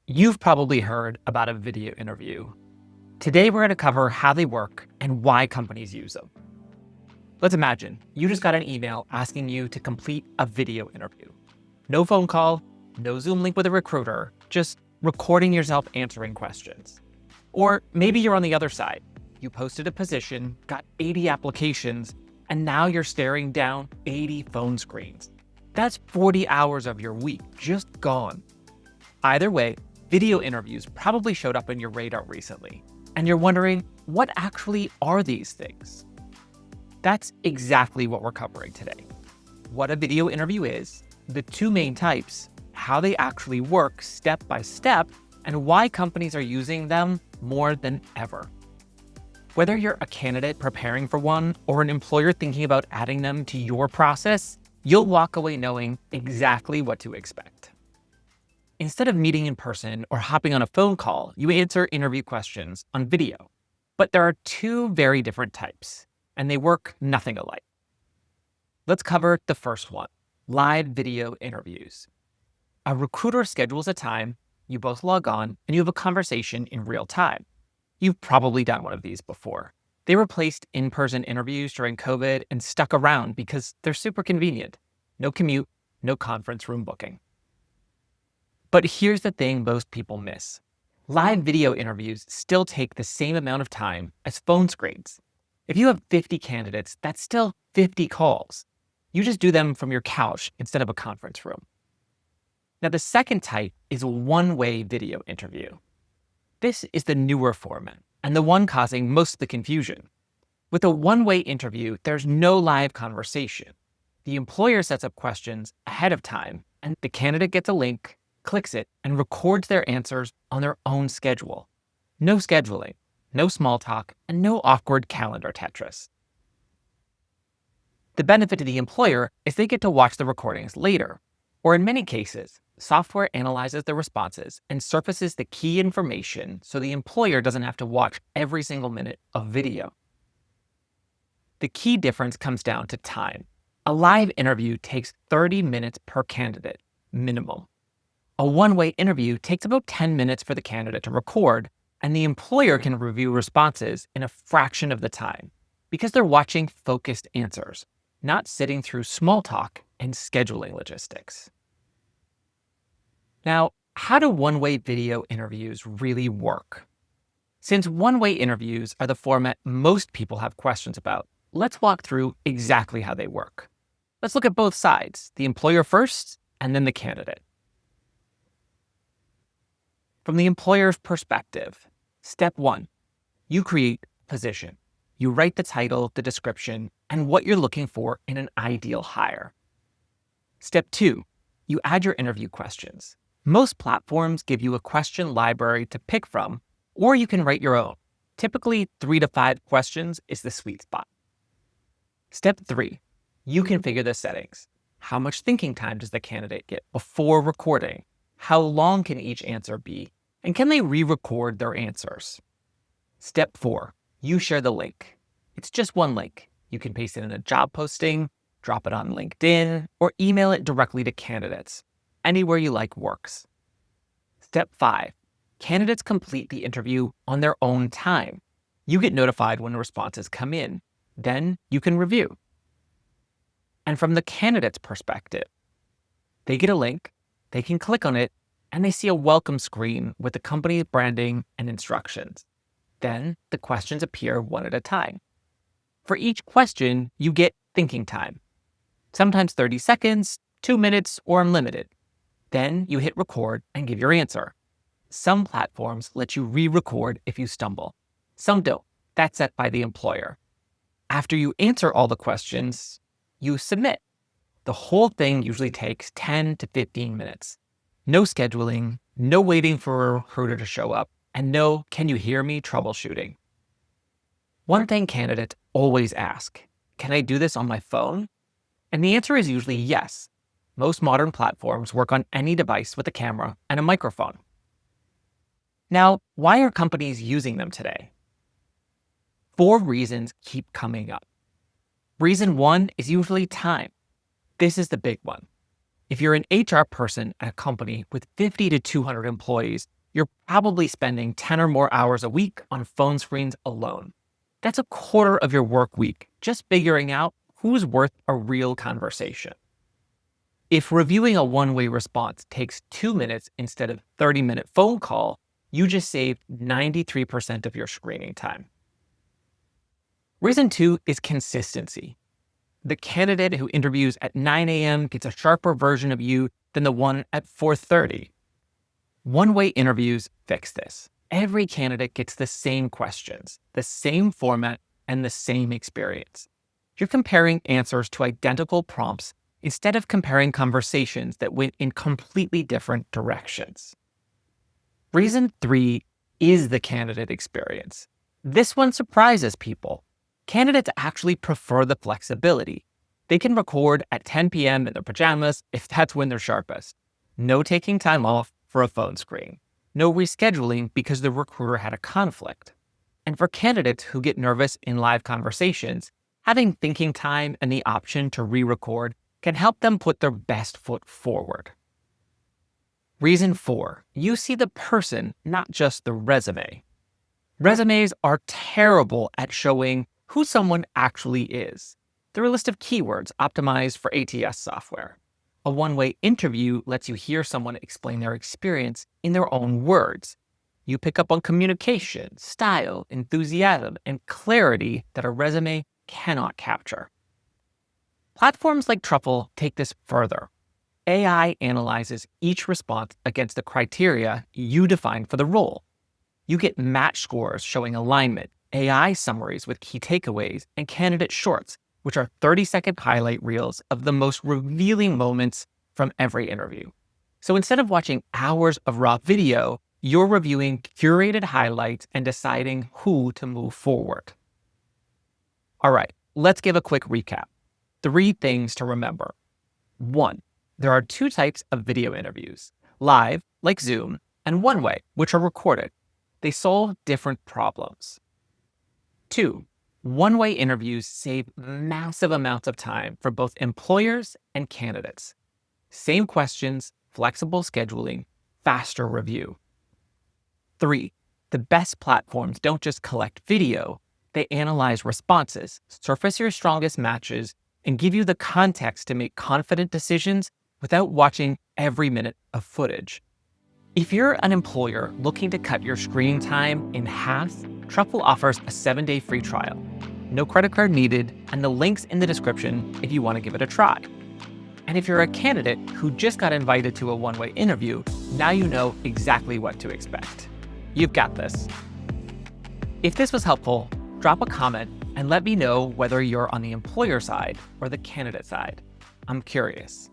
You've probably heard about a video interview. Today, we're going to cover how they work and why companies use them. Let's imagine you just got an email asking you to complete a video interview. No phone call, no Zoom link with a recruiter, just recording yourself answering questions. Or maybe you're on the other side. You posted a position, got 80 applications, and now you're staring down 80 phone screens. That's 40 hours of your week just gone. Either way, video interviews probably showed up on your radar recently, and you're wondering, what actually are these things? That's exactly what we're covering today. What a video interview is, the two main types, how they actually work step by step, and why companies are using them more than ever. Whether you're a candidate preparing for one or an employer thinking about adding them to your process, you'll walk away knowing exactly what to expect. Instead of meeting in person or hopping on a phone call, you answer interview questions on video. But there are two very different types, and they work nothing alike. Let's cover the first one, live video interviews. A recruiter schedules a time, you both log on, and you have a conversation in real time. You've probably done one of these before. They replaced in-person interviews during COVID and stuck around because they're super convenient. No commute, no conference room booking. But here's the thing most people miss. Live video interviews still take the same amount of time as phone screens. If you have 50 candidates, that's still 50 calls. You just do them from your couch instead of a conference room. Now, the second type is a one-way video interview. This is the newer format and the one causing most of the confusion. With a one-way interview, there's no live conversation. The employer sets up questions ahead of time, and the candidate gets a link, clicks it, and records their answers on their own schedule. No scheduling, no small talk, and no awkward calendar Tetris. The benefit to the employer is they get to watch the recordings later, or in many cases, software analyzes the responses and surfaces the key information so the employer doesn't have to watch every single minute of video. The key difference comes down to time. A live interview takes 30 minutes per candidate, minimum. A one-way interview takes about 10 minutes for the candidate to record, and the employer can review responses in a fraction of the time because they're watching focused answers, not sitting through small talk and scheduling logistics. Now, how do one-way video interviews really work? Since one-way interviews are the format most people have questions about, let's walk through exactly how they work. Let's look at both sides, the employer first and then the candidate. From the employer's perspective, step one, you create a position. You write the title, the description, and what you're looking for in an ideal hire. Step two, you add your interview questions. Most platforms give you a question library to pick from, or you can write your own. Typically, 3 to 5 questions is the sweet spot. Step three, you configure the settings. How much thinking time does the candidate get before recording? How long can each answer be? And can they re-record their answers? Step four, you share the link. It's just one link. You can paste it in a job posting, drop it on LinkedIn, or email it directly to candidates. Anywhere you like works. Step five, candidates complete the interview on their own time. You get notified when responses come in. Then you can review. And from the candidate's perspective, they get a link, they can click on it, and they see a welcome screen with the company's branding and instructions. Then the questions appear one at a time. For each question, you get thinking time. Sometimes 30 seconds, 2 minutes, or unlimited. Then you hit record and give your answer. Some platforms let you re-record if you stumble. Some don't. That's set by the employer. After you answer all the questions, you submit. The whole thing usually takes 10 to 15 minutes. No scheduling, no waiting for a recruiter to show up, and no "can you hear me" troubleshooting. One thing candidates always ask, can I do this on my phone? And the answer is usually yes. Most modern platforms work on any device with a camera and a microphone. Now, why are companies using them today? 4 reasons keep coming up. Reason 1 is usually time. This is the big one. If you're an HR person at a company with 50 to 200 employees, you're probably spending 10 or more hours a week on phone screens alone. That's a quarter of your work week just figuring out who's worth a real conversation. If reviewing a one-way response takes 2 minutes instead of 30-minute phone call, you just saved 93% of your screening time. Reason 2 is consistency. The candidate who interviews at 9 a.m. gets a sharper version of you than the one at 4:30. One-way interviews fix this. Every candidate gets the same questions, the same format, and the same experience. You're comparing answers to identical prompts instead of comparing conversations that went in completely different directions. Reason 3 is the candidate experience. This one surprises people. Candidates actually prefer the flexibility. They can record at 10 p.m. in their pajamas if that's when they're sharpest. No taking time off for a phone screen. No rescheduling because the recruiter had a conflict. And for candidates who get nervous in live conversations, having thinking time and the option to re-record can help them put their best foot forward. Reason 4, you see the person, not just the resume. Resumes are terrible at showing who someone actually is. They're a list of keywords optimized for ATS software. A one-way interview lets you hear someone explain their experience in their own words. You pick up on communication, style, enthusiasm, and clarity that a resume cannot capture. Platforms like Truffle take this further. AI analyzes each response against the criteria you define for the role. You get match scores showing alignment, AI summaries with key takeaways, and candidate shorts, which are 30-second highlight reels of the most revealing moments from every interview. So instead of watching hours of raw video, you're reviewing curated highlights and deciding who to move forward. All right, let's give a quick recap. 3 things to remember. 1, there are 2 types of video interviews: live, like Zoom, and one-way, which are recorded. They solve different problems. 2, one-way interviews save massive amounts of time for both employers and candidates. Same questions, flexible scheduling, faster review. 3, the best platforms don't just collect video, they analyze responses, surface your strongest matches, and give you the context to make confident decisions without watching every minute of footage. If you're an employer looking to cut your screening time in half, Truffle offers a 7-day free trial. No credit card needed, and the link's in the description if you want to give it a try. And if you're a candidate who just got invited to a one-way interview, now you know exactly what to expect. You've got this. If this was helpful, drop a comment and let me know whether you're on the employer side or the candidate side. I'm curious.